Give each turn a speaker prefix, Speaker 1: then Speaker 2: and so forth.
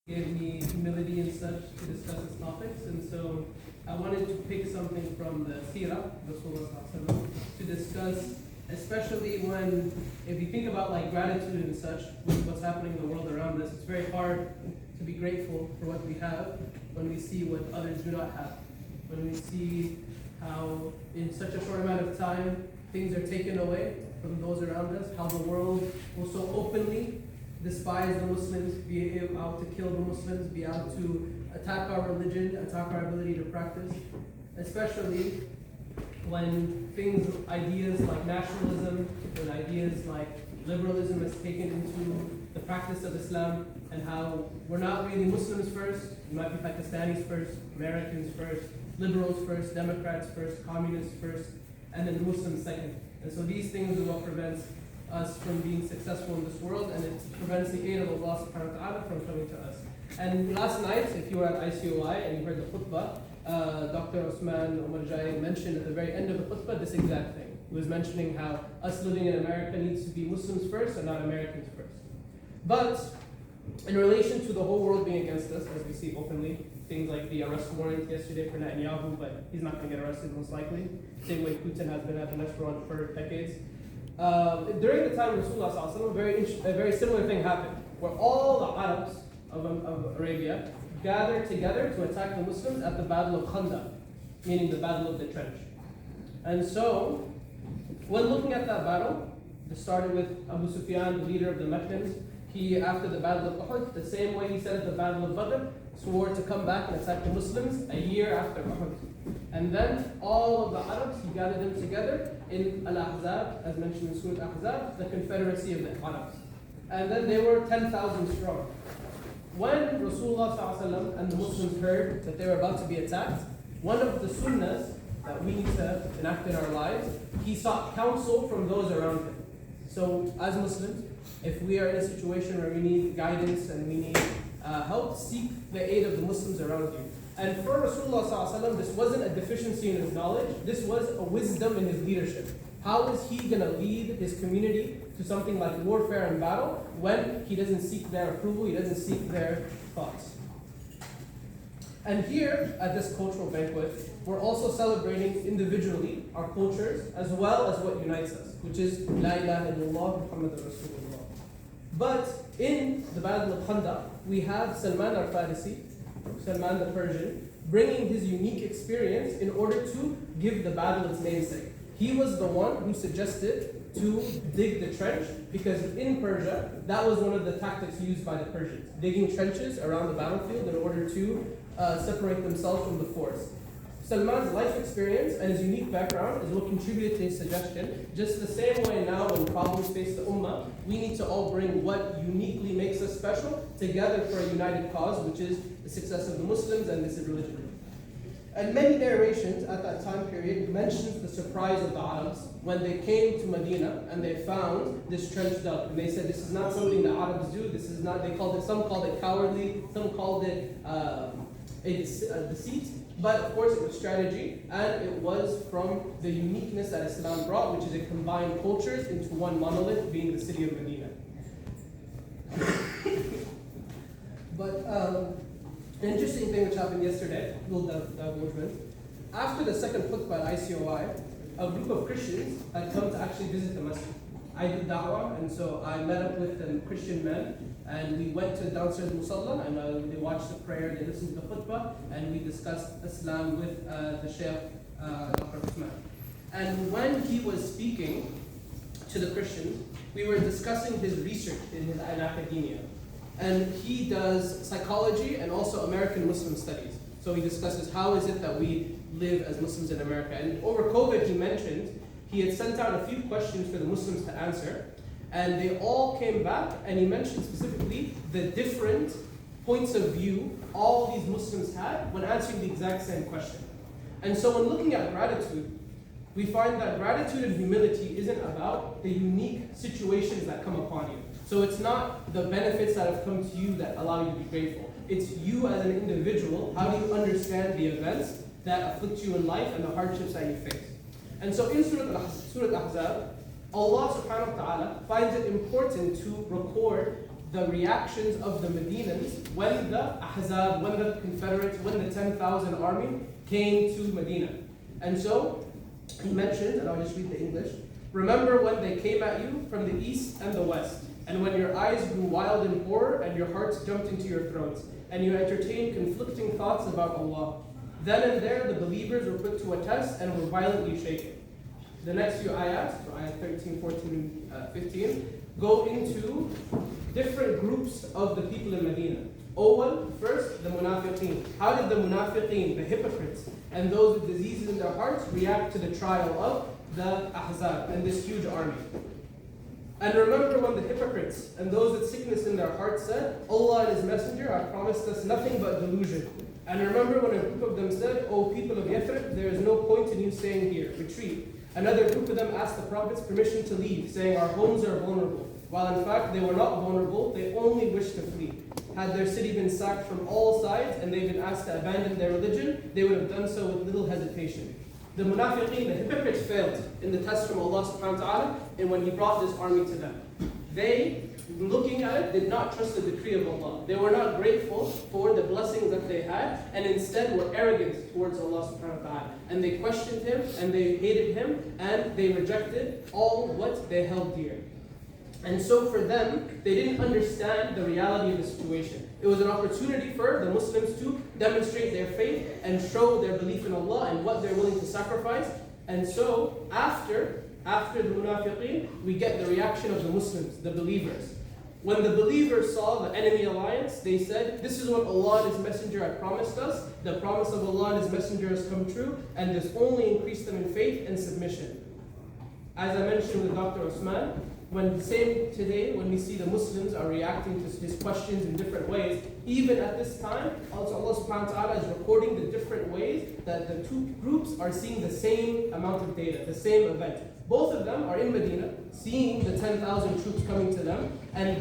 Speaker 1: gave me humility and such to discuss these topics, and so I wanted to pick something from the Seerah, Rasulullah, to discuss, especially when, if you think about like gratitude and such, with what's happening in the world around us, it's very hard to be grateful for what we have when we see what others do not have. When we see how in such a short amount of time, things are taken away from those around us, how the world will so openly despise the Muslims, be out to kill the Muslims, be out to attack our religion, attack our ability to practice, especially when ideas like nationalism, when ideas like liberalism is taken into the practice of Islam, and how we're not really Muslims first, we might be Pakistanis first, Americans first, liberals first, Democrats first, communists first, and then Muslims second. And so these things are what prevents us from being successful in this world, and it prevents the aid of Allah subhanahu wa ta'ala from coming to us. And last night, if you were at ICOI and you heard the khutbah, Dr. Osman Omarjai mentioned at the very end of the khutbah this exact thing. He was mentioning how us living in America needs to be Muslims first and not Americans first. But in relation to the whole world being against us, as we see openly, things like the arrest warrant yesterday for Netanyahu, but he's not going to get arrested most likely. Same way Putin has been at the arrest warrant for decades. During the time of Rasulullah, a very similar thing happened, where all the Arabs of Arabia gathered together to attack the Muslims at the Battle of Khandaq, meaning the Battle of the Trench. And so, when looking at that battle, it started with Abu Sufyan, the leader of the Meccans. He, after the Battle of Uhud, the same way he said at the Battle of Badr, swore to come back and attack the Muslims a year after Uhud. And then all of the Arabs, he gathered them together in Ahzab, as mentioned in Surah Ahzab, the confederacy of the Arabs. And then they were 10,000 strong. When Rasulullah ﷺ and the Muslims heard that they were about to be attacked, one of the sunnahs that we need to enact in our lives, he sought counsel from those around him. So as Muslims, if we are in a situation where we need guidance and we need help, seek the aid of the Muslims around you. And for Rasulullah ﷺ, this wasn't a deficiency in his knowledge, this was a wisdom in his leadership. How is he going to lead his community to something like warfare and battle when he doesn't seek their approval, he doesn't seek their thoughts? And here, at this cultural banquet, we're also celebrating individually our cultures as well as what unites us, which is La ilaha illallah Muhammadur Rasulullah. But in the Battle of Khandaq, we have Salman al-Farisi, Salman the Persian, bringing his unique experience in order to give the battle its namesake. He was the one who suggested to dig the trench, because in Persia, that was one of the tactics used by the Persians, digging trenches around the battlefield in order to separate themselves from the force. Salman's life experience and his unique background is what contributed to his suggestion. Just the same way now when problems face the ummah, we need to all bring what uniquely makes us special together for a united cause, which is the success of the Muslims and this religion. And many narrations at that time period mentions the surprise of the Arabs when they came to Medina and they found this trench dug. And they said this is not something the Arabs do, this is not, some called it cowardly, some called it a deceit. But of course it was strategy, and it was from the uniqueness that Islam brought, which is it combined cultures into one monolith, being the city of Medina. But an interesting thing which happened yesterday, little divulgement. After the second khutbah at ICOI, a group of Christians had come to actually visit the masjid. I did da'wah, and so I met up with them Christian men, and we went to downstairs Musalla, and they watched the prayer, they listened to the khutbah, and we discussed Islam with the Shaykh, Dr. Osman. And when he was speaking to the Christians, we were discussing his research in academia. And he does psychology and also American Muslim studies. So he discusses how is it that we live as Muslims in America. And over COVID, he mentioned he had sent out a few questions for the Muslims to answer, and they all came back, and he mentioned specifically the different points of view all these Muslims had when answering the exact same question. And so when looking at gratitude, we find that gratitude and humility isn't about the unique situations that come upon you. So it's not the benefits that have come to you that allow you to be grateful. It's you as an individual, how do you understand the events that afflict you in life and the hardships that you face. And so in Surah Ahzab, Allah subhanahu wa ta'ala finds it important to record the reactions of the Medinans when the Ahzab, when the Confederates, when the 10,000 army came to Medina. And so he mentioned, and I'll just read the English, remember when they came at you from the east and the west, and when your eyes grew wild in horror and your hearts jumped into your throats, and you entertained conflicting thoughts about Allah. Then and there the believers were put to a test and were violently shaken. The next few ayats, so ayat 13, 14, 15, go into different groups of the people in Medina. First, the munafiqeen. How did the munafiqeen, the hypocrites, and those with diseases in their hearts react to the trial of the Ahzab and this huge army? And remember when the hypocrites and those with sickness in their hearts said, Allah and His Messenger have promised us nothing but delusion. And remember when a group of them said, O people of Yathrib, there is no point in you staying here, retreat. Another group of them asked the Prophet's permission to leave, saying our homes are vulnerable. While in fact they were not vulnerable, they only wished to flee. Had their city been sacked from all sides and they'd been asked to abandon their religion, they would have done so with little hesitation. The munafiqeen, the hypocrites, failed in the test from Allah subhanahu wa ta'ala and when He brought this army to them. They, looking at it, did not trust the decree of Allah. They were not grateful for the blessings that they had and instead were arrogant towards Allah subhanahu wa ta'ala. And they questioned Him and they hated Him and they rejected all what they held dear. And so for them, they didn't understand the reality of the situation. It was an opportunity for the Muslims to demonstrate their faith and show their belief in Allah and what they're willing to sacrifice. And so after the munafiqeen, we get the reaction of the Muslims, the believers. When the believers saw the enemy alliance, they said, this is what Allah and His Messenger had promised us. The promise of Allah and His Messenger has come true, and this only increased them in faith and submission. As I mentioned with Dr. Osman, when we see the Muslims are reacting to his questions in different ways, even at this time, also Allah subhanahu wa ta'ala is recording the different ways that the two groups are seeing the same amount of data, the same event. Both of them are in Medina, seeing the 10,000 troops coming to them, and